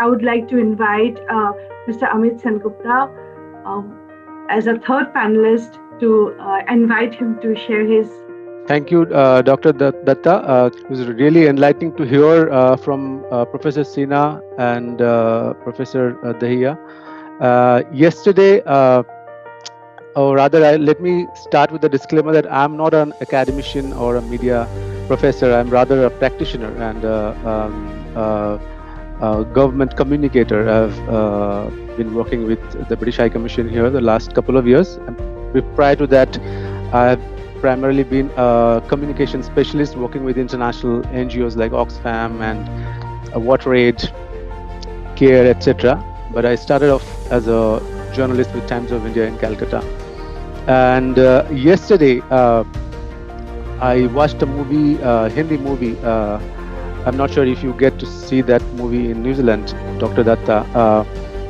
I would like to invite Mr. Amit Sengupta as a third panelist to invite him to share his. Thank you, Dr. Datta. It was really enlightening to hear from Professor Sina and Professor Dahiya. Yesterday, or rather, let me start with the disclaimer that I'm not an academician or a media professor. I'm rather a practitioner and government communicator. I've been working with the British High Commission here the last couple of years. And prior to that, I've primarily been a communication specialist working with international NGOs like Oxfam and WaterAid, CARE, etc. But I started off as a journalist with Times of India in Calcutta. And yesterday, I watched a movie, Hindi movie. I'm not sure if you get to see that movie in New Zealand, Dr. Datta.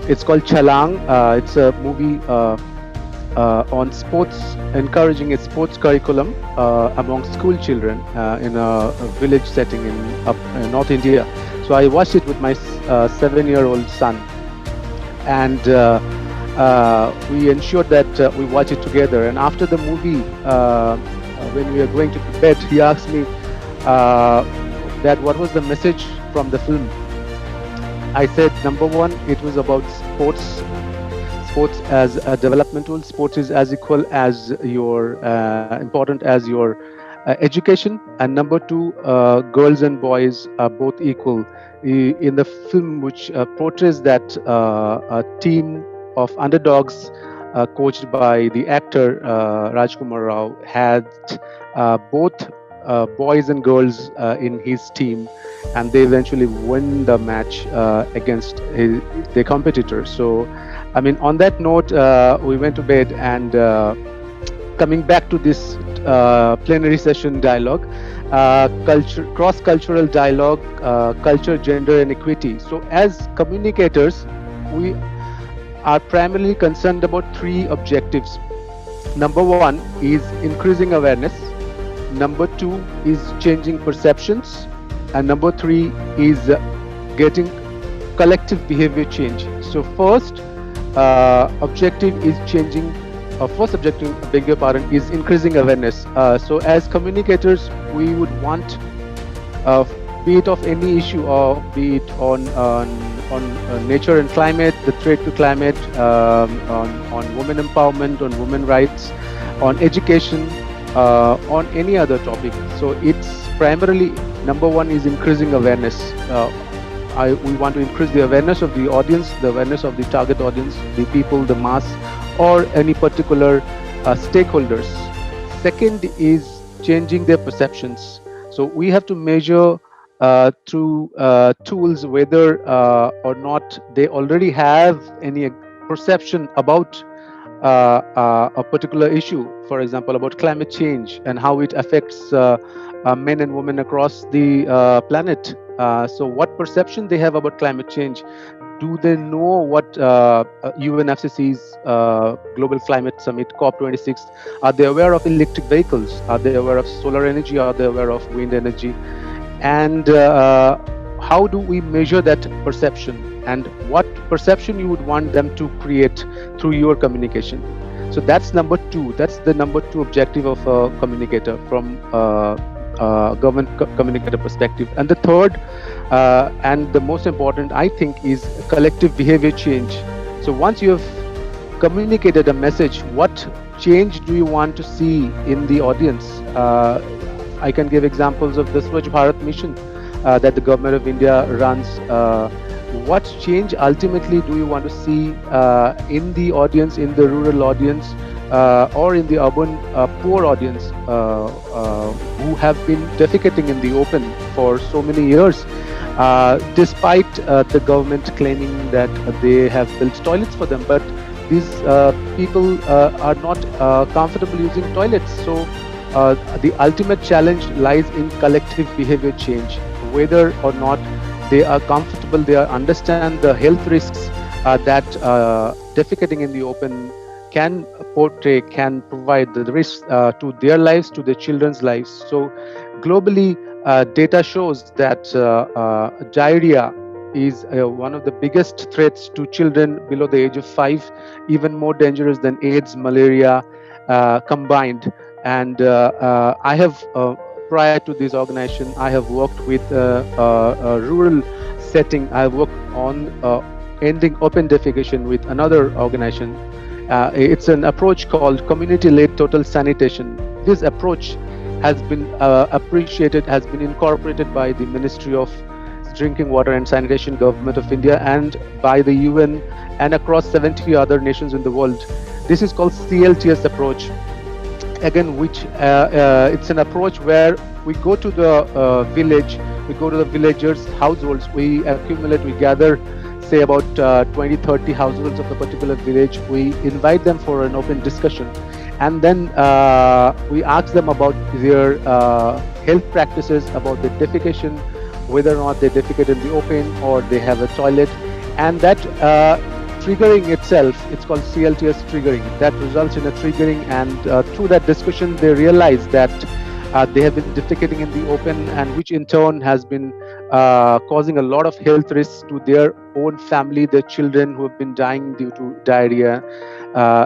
It's called Chalang. It's a movie on sports, encouraging a sports curriculum among school children in a village setting in North India. So I watched it with my 7-year-old son, and we ensured that we watch it together. And after the movie, when we were going to bed, he asked me that what was the message from the film. I said, number one, it was about sports as a development tool. Sports is as equal as your important as your education. And number two, girls and boys are both equal. In the film, which portrays that a team of underdogs coached by the actor Rajkumar Rao had both boys and girls in his team, and they eventually win the match against their competitors. So, I mean, on that note, we went to bed, and coming back to this plenary session dialogue, cross-cultural dialogue, culture, gender, and equity. So, as communicators, we are primarily concerned about three objectives. Number one is increasing awareness. Number two is changing perceptions. And number three is getting collective behavior change. So first objective is changing, first objective, beg your pardon, is increasing awareness. So as communicators, we would want, be it of any issue or be it on nature and climate, the threat to climate, on women empowerment, on women rights, on education, on any other topic. So it's primarily, number one is increasing awareness. We want to increase the awareness of the audience, the awareness of the target audience, the people, the mass, or any particular stakeholders. Second is changing their perceptions. So we have to measure through tools whether or not they already have any perception about a particular issue, for example, about climate change and how it affects men and women across the planet. So what perception they have about climate change? Do they know what UNFCCC's Global Climate Summit, COP26, are they aware of electric vehicles? Are they aware of solar energy? Are they aware of wind energy? And how do we measure that perception? And what perception you would want them to create through your communication? So that's number two. That's the number two objective of a communicator from government communicator perspective. And the third and the most important, I think, is collective behavior change. So once you have communicated a message, what change do you want to see in the audience? I can give examples of the Swachh Bharat mission that the government of India runs. What change ultimately do you want to see in the audience, in the rural audience, or in the urban poor audience who have been defecating in the open for so many years, despite the government claiming that they have built toilets for them, but these people are not comfortable using toilets. So the ultimate challenge lies in collective behavior change, whether or not they are comfortable, they understand the health risks that defecating in the open can portray, can provide the risks to their lives, to their children's lives. So globally, data shows that diarrhea is one of the biggest threats to children below the age of 5, even more dangerous than AIDS, malaria combined. And I have, prior to this organization, I have worked with a rural setting. I have worked on ending open defecation with another organization. It's an approach called community-led total sanitation. This approach has been appreciated, has been incorporated by the Ministry of Drinking Water and Sanitation, Government of India, and by the UN and across 70 other nations in the world. This is called CLTS approach. Again, which it's an approach where we go to the village, we go to the villagers' households, we accumulate, we gather, say about 20, 30 households of the particular village. We invite them for an open discussion, and then we ask them about their health practices, about their defecation, whether or not they defecate in the open or they have a toilet, and that triggering itself, it's called CLTS triggering, that results in a triggering, and through that discussion they realize that they have been defecating in the open, and which in turn has been causing a lot of health risks to their own family, their children who have been dying due to diarrhea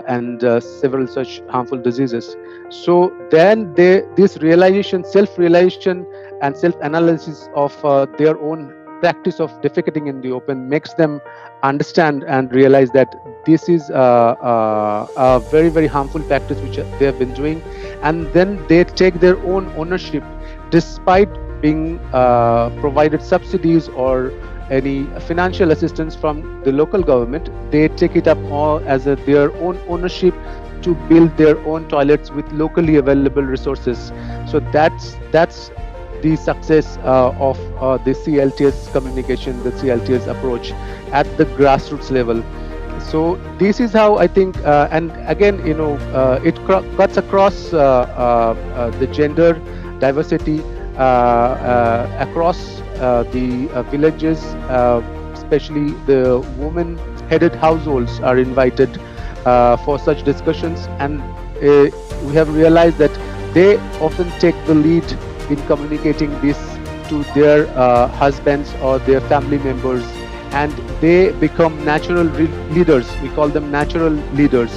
and several such harmful diseases. So then this realization, self-realization and self-analysis of their own practice of defecating in the open makes them understand and realize that this is a very, very harmful practice which they have been doing, and then they take their own ownership despite being provided subsidies or any financial assistance from the local government. They take it up all as their own ownership to build their own toilets with locally available resources. So that's the success of the CLTS communication, the CLTS approach at the grassroots level. So this is how I think, and again, it cuts across the gender diversity across the villages, especially the women-headed households are invited for such discussions, and we have realized that they often take the lead in communicating this to their husbands or their family members, and they become natural leaders. We call them natural leaders.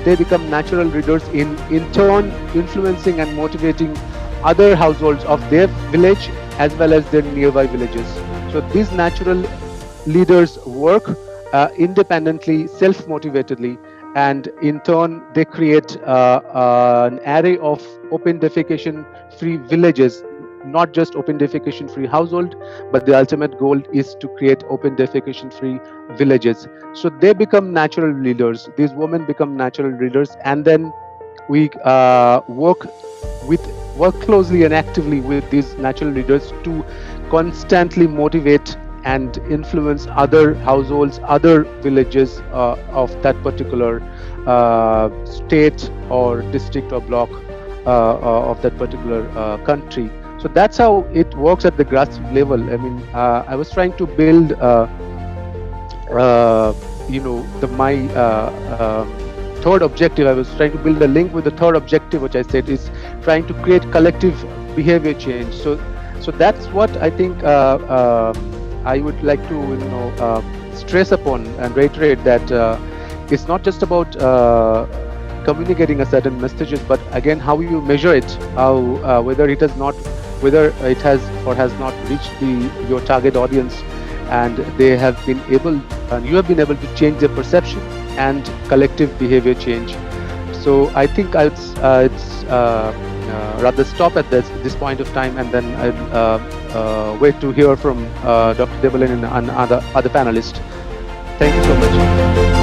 They become natural leaders in turn influencing and motivating other households of their village as well as their nearby villages. So these natural leaders work independently, self-motivatedly, and in turn they create an array of open defecation free villages, not just open defecation free household, but the ultimate goal is to create open defecation free villages. So they become natural leaders, these women become natural leaders, and then we work closely and actively with these natural leaders to constantly motivate and influence other households, other villages of that particular state or district or block of that particular country. So that's how it works at the grassroots level. I mean, I was trying to build, my third objective. I was trying to build a link with the third objective, which I said is trying to create collective behavior change. So that's what I think I would like to stress upon and reiterate, that it's not just about communicating a certain messages, but again how you measure it, how whether it has or has not reached your target audience, and they have been able, and you have been able to change their perception and collective behavior change. So I think it's rather stop at this point of time, and then I'll wait to hear from Dr. Devalan and other panelists. Thank you so much.